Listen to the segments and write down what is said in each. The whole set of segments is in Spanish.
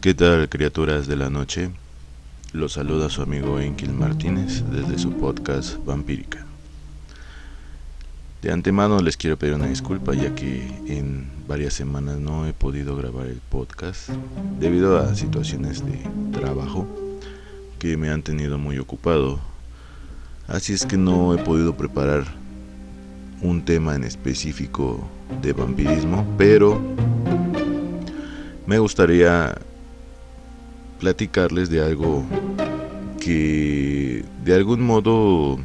¿Qué tal, criaturas de la noche? Los saluda su amigo Enkil Martínez desde su podcast Vampírica. De antemano les quiero pedir una disculpa, ya que en varias semanas no he podido grabar el podcast debido a situaciones de trabajo que me han tenido muy ocupado. Así es que no he podido preparar un tema en específico de vampirismo, pero me gustaría platicarles de algo que de algún modo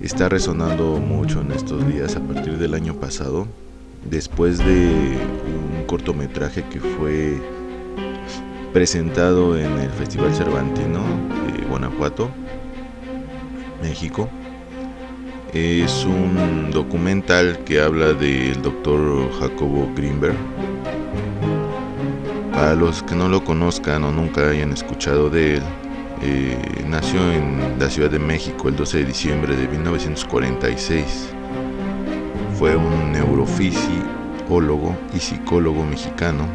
está resonando mucho en estos días a partir del año pasado, después de un cortometraje que fue presentado en el Festival Cervantino de Guanajuato, México. Es un documental que habla del doctor Jacobo Grinberg. Para los que no lo conozcan o nunca hayan escuchado de él, nació en la Ciudad de México el 12 de diciembre de 1946. Fue un neurofisiólogo y psicólogo mexicano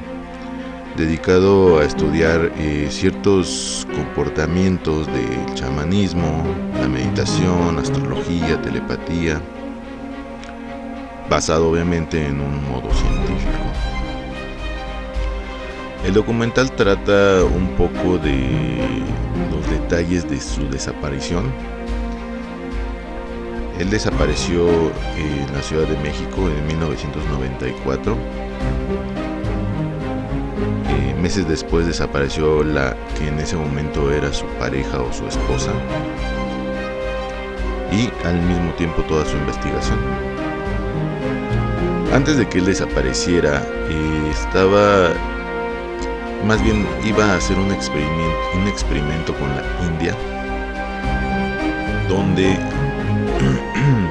dedicado a estudiar ciertos comportamientos del chamanismo, la meditación, astrología, telepatía, basado obviamente en un modo científico. El documental trata un poco de los detalles de su desaparición. Él desapareció en la Ciudad de México en 1994. Meses después desapareció la que en ese momento era su pareja o su esposa, y al mismo tiempo toda su investigación. Antes de que él desapareciera, iba a hacer un experimento con la India, donde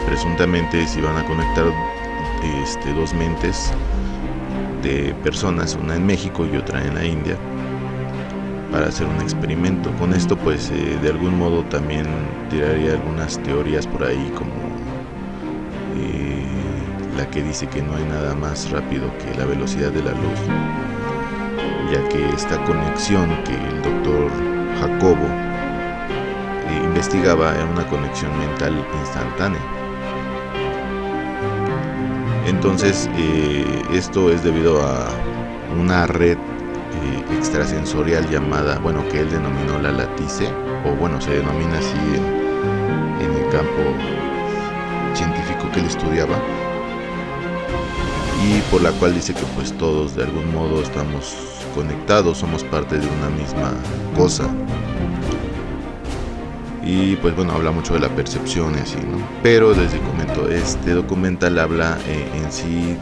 presuntamente se iban a conectar dos mentes de personas, una en México y otra en la India, para hacer un experimento. Con esto pues de algún modo también tiraría algunas teorías por ahí, como la que dice que no hay nada más rápido que la velocidad de la luz, ya que esta conexión que el doctor Jacobo investigaba era una conexión mental instantánea. Entonces esto es debido a una red extrasensorial llamada, que él denominó la latice, o se denomina así en el campo científico que él estudiaba, y por la cual dice que pues todos de algún modo estamos conectados, somos parte de una misma cosa. Y pues habla mucho de la percepción y así, ¿no? Pero les comento, este documental habla en sí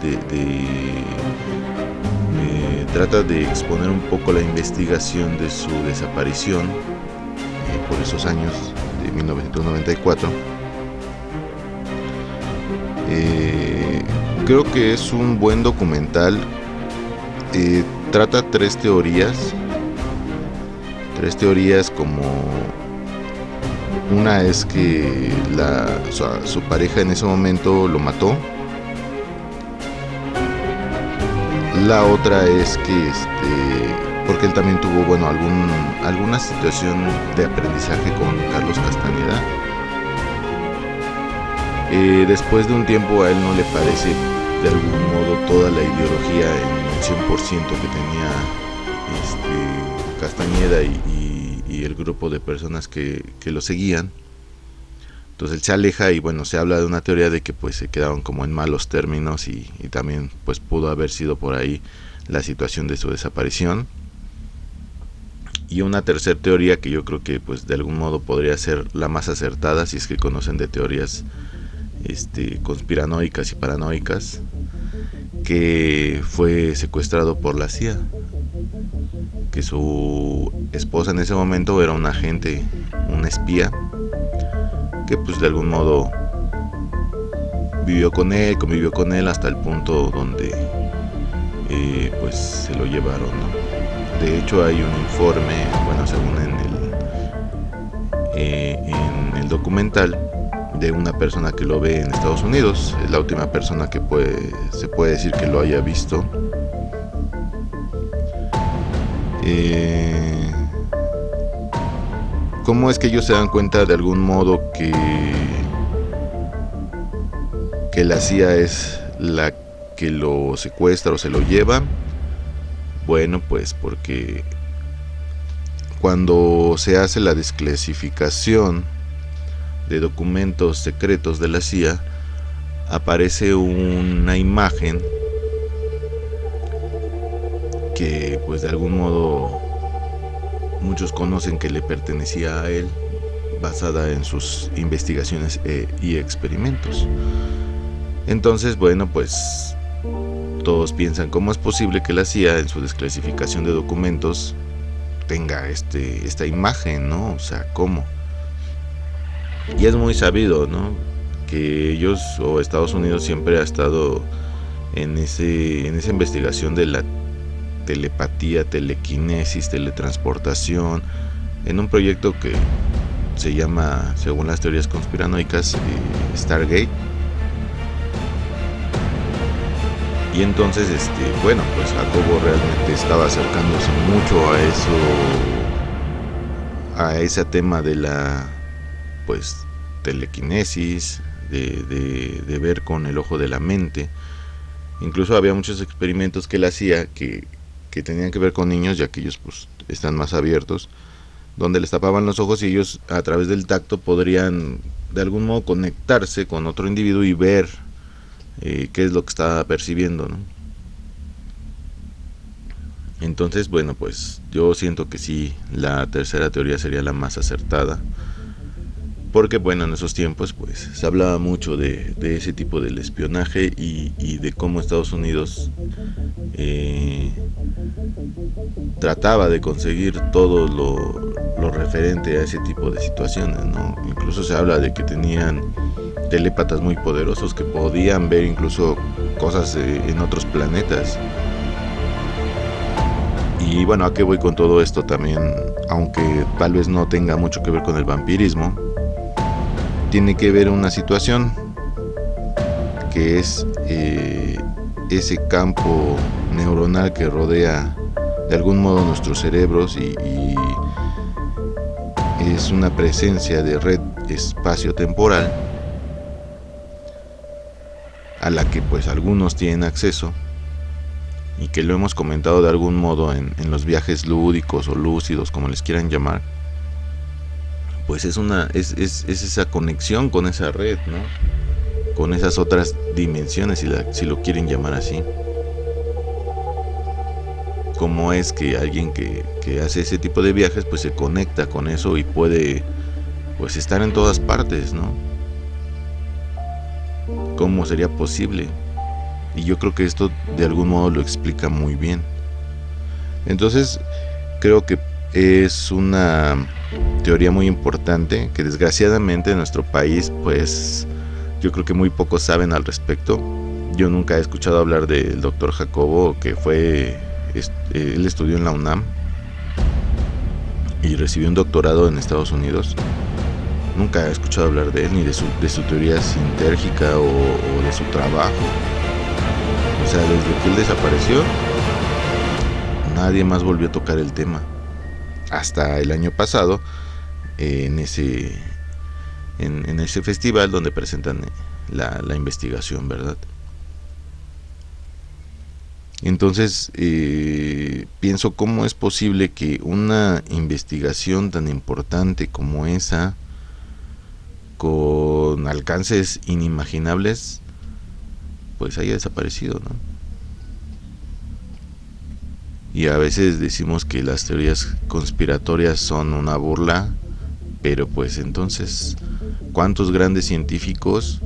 trata de exponer un poco la investigación de su desaparición por esos años de 1994. Creo que es un buen documental. Trata tres teorías como... Una es que su pareja en ese momento lo mató. La otra es que porque él también tuvo alguna situación de aprendizaje con Carlos Castañeda. Después de un tiempo a él no le parece de algún modo toda la ideología en el 100% que tenía Castañeda y el grupo de personas que lo seguían. Entonces él se aleja y se habla de una teoría de que pues se quedaron como en malos términos, y también pues pudo haber sido por ahí la situación de su desaparición. Y una tercera teoría que yo creo que pues de algún modo podría ser la más acertada, si es que conocen de teorías conspiranoicas y paranoicas, que fue secuestrado por la CIA, que su esposa en ese momento era un agente, un espía, que pues de algún modo convivió con él hasta el punto donde pues se lo llevaron, ¿no? De hecho hay un informe, según en el documental, de una persona que lo ve en Estados Unidos. Es la última persona que se puede decir que lo haya visto. ¿Cómo es que ellos se dan cuenta de algún modo que la CIA es la que lo secuestra o se lo lleva? Bueno, pues porque cuando se hace la desclasificación de documentos secretos de la CIA, aparece una imagen que pues de algún modo muchos conocen que le pertenecía a él, basada en sus investigaciones y experimentos. Entonces, bueno, pues todos piensan cómo es posible que la CIA en su desclasificación de documentos tenga esta imagen, ¿no? O sea, ¿cómo? Y es muy sabido, ¿no? Que ellos o Estados Unidos siempre ha estado en esa investigación de la telepatía, telequinesis, teletransportación, en un proyecto que se llama, según las teorías conspiranoicas, Stargate. Y entonces, bueno, pues Jacobo realmente estaba acercándose mucho a ese tema de la, pues, telequinesis, de ver con el ojo de la mente. Incluso había muchos experimentos que él hacía que tenían que ver con niños, ya que ellos pues están más abiertos, donde les tapaban los ojos y ellos a través del tacto podrían de algún modo conectarse con otro individuo y ver qué es lo que está percibiendo, ¿no? Entonces, bueno, pues yo siento que sí, la tercera teoría sería la más acertada, porque bueno, en esos tiempos pues se hablaba mucho de ese tipo del espionaje y de cómo Estados Unidos trataba de conseguir todo lo referente a ese tipo de situaciones, ¿no? Incluso se habla de que tenían telépatas muy poderosos que podían ver incluso cosas en otros planetas. Y bueno, ¿a qué voy con todo esto también? Aunque tal vez no tenga mucho que ver con el vampirismo, tiene que ver una situación que es ese campo neuronal que rodea de algún modo nuestros cerebros y es una presencia de red espacio-temporal a la que pues algunos tienen acceso y que lo hemos comentado de algún modo en los viajes lúdicos o lúcidos, como les quieran llamar. Pues es esa conexión con esa red, ¿no? Con esas otras dimensiones, si lo quieren llamar así. Cómo es que alguien que hace ese tipo de viajes pues se conecta con eso y puede pues estar en todas partes, ¿no? ¿Cómo sería posible? Y yo creo que esto de algún modo lo explica muy bien. Entonces creo que es una teoría muy importante que desgraciadamente en nuestro país pues yo creo que muy pocos saben al respecto. Yo nunca he escuchado hablar del doctor Jacobo, que él estudió en la UNAM y recibió un doctorado en Estados Unidos. Nunca he escuchado hablar de él, ni de su teoría sintérgica o de su trabajo. O sea, desde que él desapareció, nadie más volvió a tocar el tema. Hasta el año pasado, en ese festival donde presentan la investigación, ¿verdad? Entonces pienso cómo es posible que una investigación tan importante como esa, con alcances inimaginables, pues haya desaparecido, ¿no? Y a veces decimos que las teorías conspiratorias son una burla, pero pues entonces, ¿cuántos grandes científicos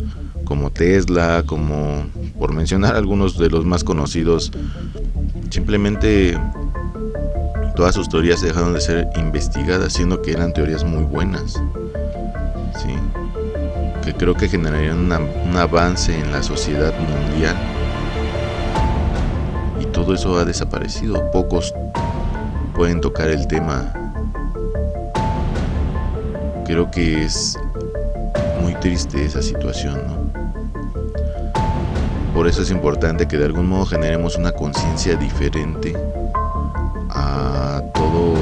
como Tesla, como por mencionar algunos de los más conocidos, simplemente todas sus teorías dejaron de ser investigadas, siendo que eran teorías muy buenas, ¿sí? Que creo que generarían un avance en la sociedad mundial, y todo eso ha desaparecido. Pocos pueden tocar el tema. Creo que es muy triste esa situación, ¿no? Por eso es importante que de algún modo generemos una conciencia diferente a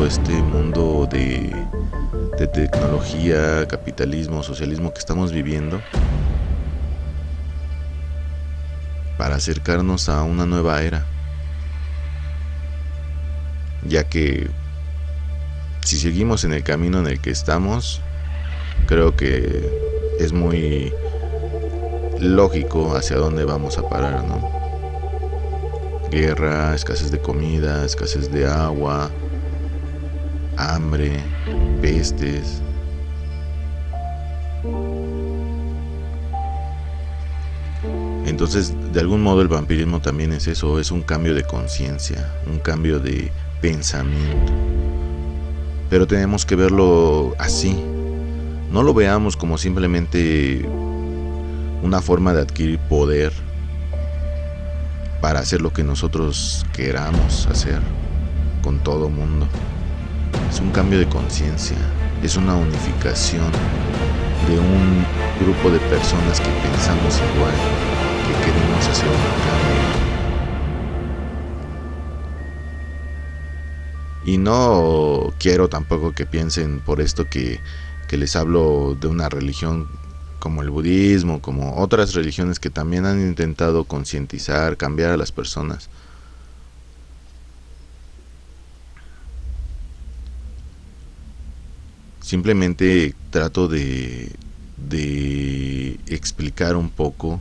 este mundo de tecnología, capitalismo, socialismo que estamos viviendo, para acercarnos a una nueva era, ya que si seguimos en el camino en el que estamos, creo que es muy lógico hacia dónde vamos a parar, ¿no? Guerra, escasez de comida, escasez de agua, hambre, pestes. Entonces, de algún modo el vampirismo también es eso, es un cambio de conciencia, un cambio de pensamiento. Pero tenemos que verlo así. No lo veamos como simplemente una forma de adquirir poder para hacer lo que nosotros queramos hacer con todo mundo. Es un cambio de conciencia, es una unificación de un grupo de personas que pensamos igual, que queremos hacer un cambio. Y no quiero tampoco que piensen por esto que les hablo de una religión como el budismo, como otras religiones que también han intentado concientizar, cambiar a las personas. Simplemente trato de explicar un poco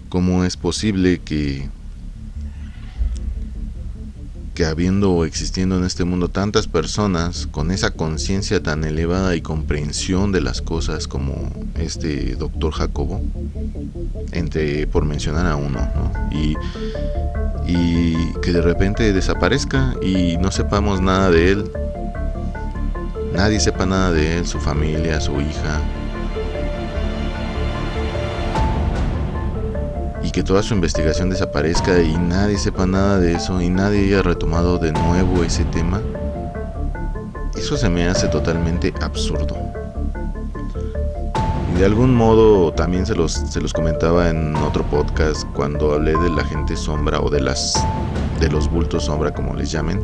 cómo es posible que habiendo o existiendo en este mundo tantas personas con esa conciencia tan elevada y comprensión de las cosas como este doctor Jacobo, por mencionar a uno, ¿no? Y que de repente desaparezca y no sepamos nada de él, nadie sepa nada de él, su familia, su hija, y que toda su investigación desaparezca y nadie sepa nada de eso y nadie haya retomado de nuevo ese tema. Eso se me hace totalmente absurdo. Y de algún modo también se los comentaba en otro podcast cuando hablé de la gente sombra o de los bultos sombra, como les llamen.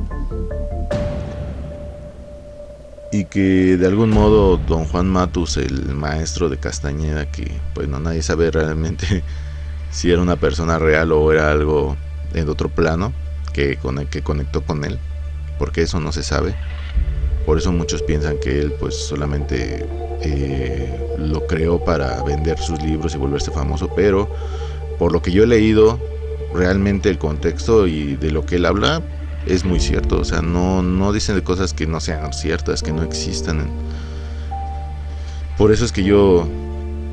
Y que de algún modo don Juan Matus, el maestro de Castañeda, que pues no, nadie sabe realmente si era una persona real o era algo en otro plano que conectó con él, porque eso no se sabe. Por eso muchos piensan que él pues solamente lo creó para vender sus libros y volverse famoso, pero por lo que yo he leído, realmente el contexto y de lo que él habla es muy cierto. O sea, no dicen de cosas que no sean ciertas, que no existan. Por eso es que yo,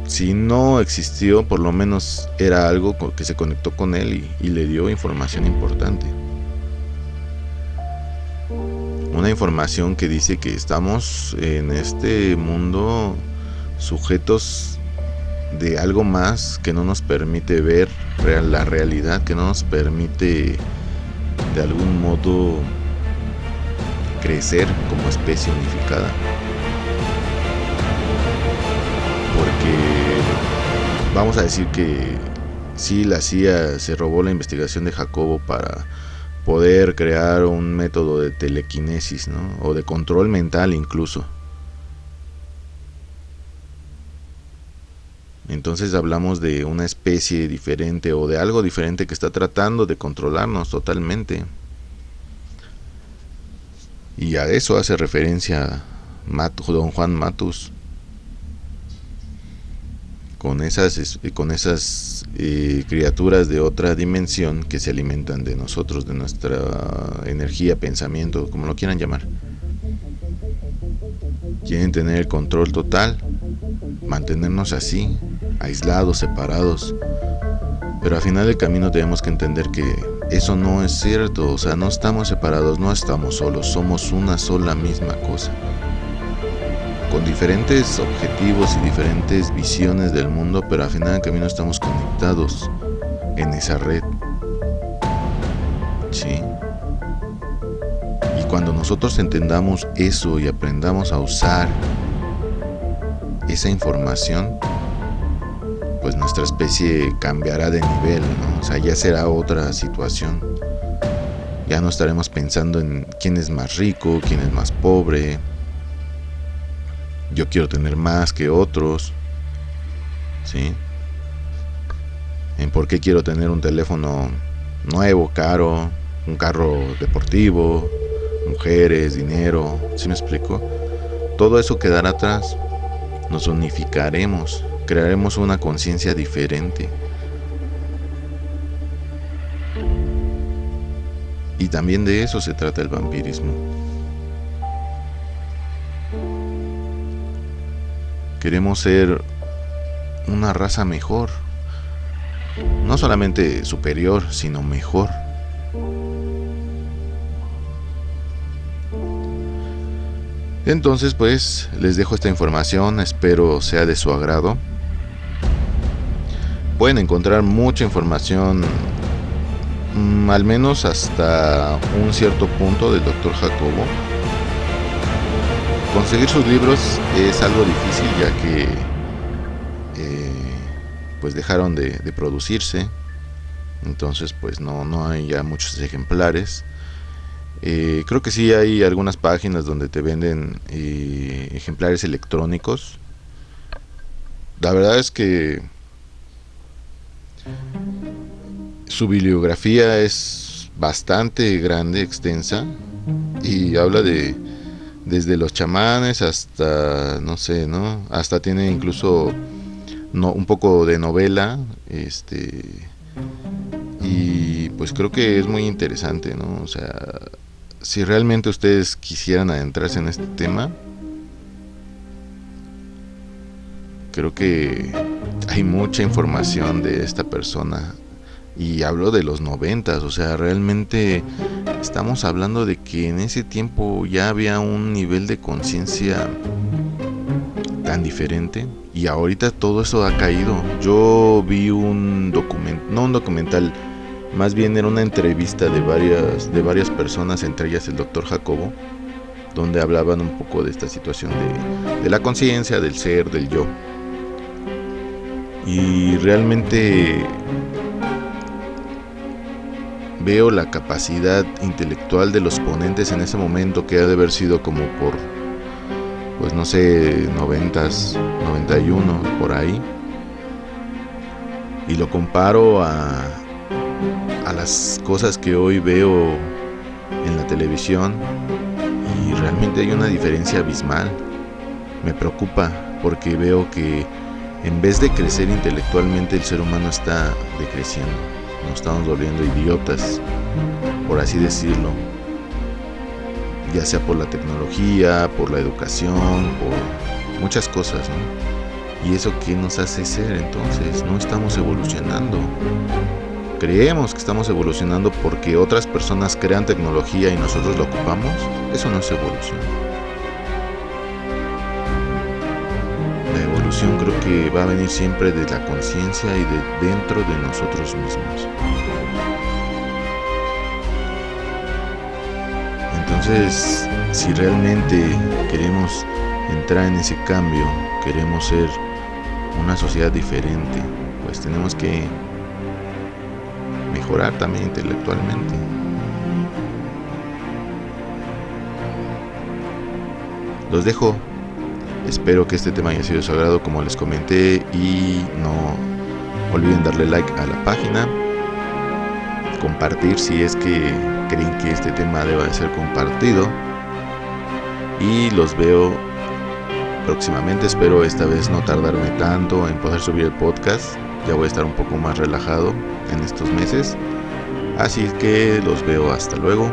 si no existió, por lo menos era algo que se conectó con él y le dio información importante. Una información que dice que estamos en este mundo sujetos de algo más que no nos permite ver la realidad, que no nos permite de algún modo crecer como especie unificada. Porque vamos a decir que sí, la CIA se robó la investigación de Jacobo para poder crear un método de telequinesis, ¿no? O de control mental incluso. Entonces hablamos de una especie diferente o de algo diferente que está tratando de controlarnos totalmente. Y a eso hace referencia don Juan Matus, con esas criaturas de otra dimensión que se alimentan de nosotros, de nuestra energía, pensamiento, como lo quieran llamar. Quieren tener el control total, mantenernos así, aislados, separados. Pero al final del camino tenemos que entender que eso no es cierto. O sea, no estamos separados, no estamos solos, somos una sola misma cosa, con diferentes objetivos y diferentes visiones del mundo, pero al final del camino estamos conectados en esa red. ¿Sí? Y cuando nosotros entendamos eso y aprendamos a usar esa información, pues nuestra especie cambiará de nivel, ¿no? O sea, ya será otra situación. Ya no estaremos pensando en quién es más rico, quién es más pobre. Yo quiero tener más que otros, ¿sí? En por qué quiero tener un teléfono nuevo, caro, un carro deportivo, mujeres, dinero, ¿sí me explico? Todo eso quedará atrás. Nos unificaremos, crearemos una conciencia diferente. Y también de eso se trata el vampirismo. Queremos ser una raza mejor. No solamente superior, sino mejor. Entonces, pues, les dejo esta información, espero sea de su agrado. Pueden encontrar mucha información, al menos hasta un cierto punto, del Dr. Jacobo. Conseguir sus libros es algo difícil, ya que pues dejaron de producirse. Entonces pues no hay ya muchos ejemplares. Creo que sí hay algunas páginas donde te venden ejemplares electrónicos. La verdad es que su bibliografía es bastante grande, extensa, y habla de desde los chamanes hasta, no sé, ¿no? Hasta tiene incluso un poco de novela, y pues creo que es muy interesante, ¿no? O sea, si realmente ustedes quisieran adentrarse en este tema, creo que hay mucha información de esta persona. Y hablo de los 90s, o sea, realmente estamos hablando de que en ese tiempo ya había un nivel de conciencia tan diferente, y ahorita todo eso ha caído. Yo vi un documental, más bien era una entrevista de varias personas, entre ellas el Dr. Jacobo, donde hablaban un poco de esta situación de la conciencia, del ser, del yo. Y realmente veo la capacidad intelectual de los ponentes en ese momento, que ha de haber sido como por, pues no sé, 90s, 91, por ahí. Y lo comparo a las cosas que hoy veo en la televisión, y realmente hay una diferencia abismal. Me preocupa porque veo que en vez de crecer intelectualmente, el ser humano está decreciendo. Nos estamos volviendo idiotas, por así decirlo, ya sea por la tecnología, por la educación, por muchas cosas, ¿no? ¿Y eso qué nos hace ser entonces? No estamos evolucionando. Creemos que estamos evolucionando porque otras personas crean tecnología y nosotros la ocupamos. Eso no es evolución. La evolución creo que va a venir siempre de la conciencia y de dentro de nosotros mismos. Entonces, si realmente queremos entrar en ese cambio, queremos ser una sociedad diferente, pues tenemos que mejorar también intelectualmente. Los dejo. Espero que este tema haya sido de su agrado, como les comenté, y no olviden darle like a la página, compartir si es que creen que este tema deba de ser compartido, y los veo próximamente. Espero esta vez no tardarme tanto en poder subir el podcast. Ya voy a estar un poco más relajado en estos meses, así que los veo hasta luego.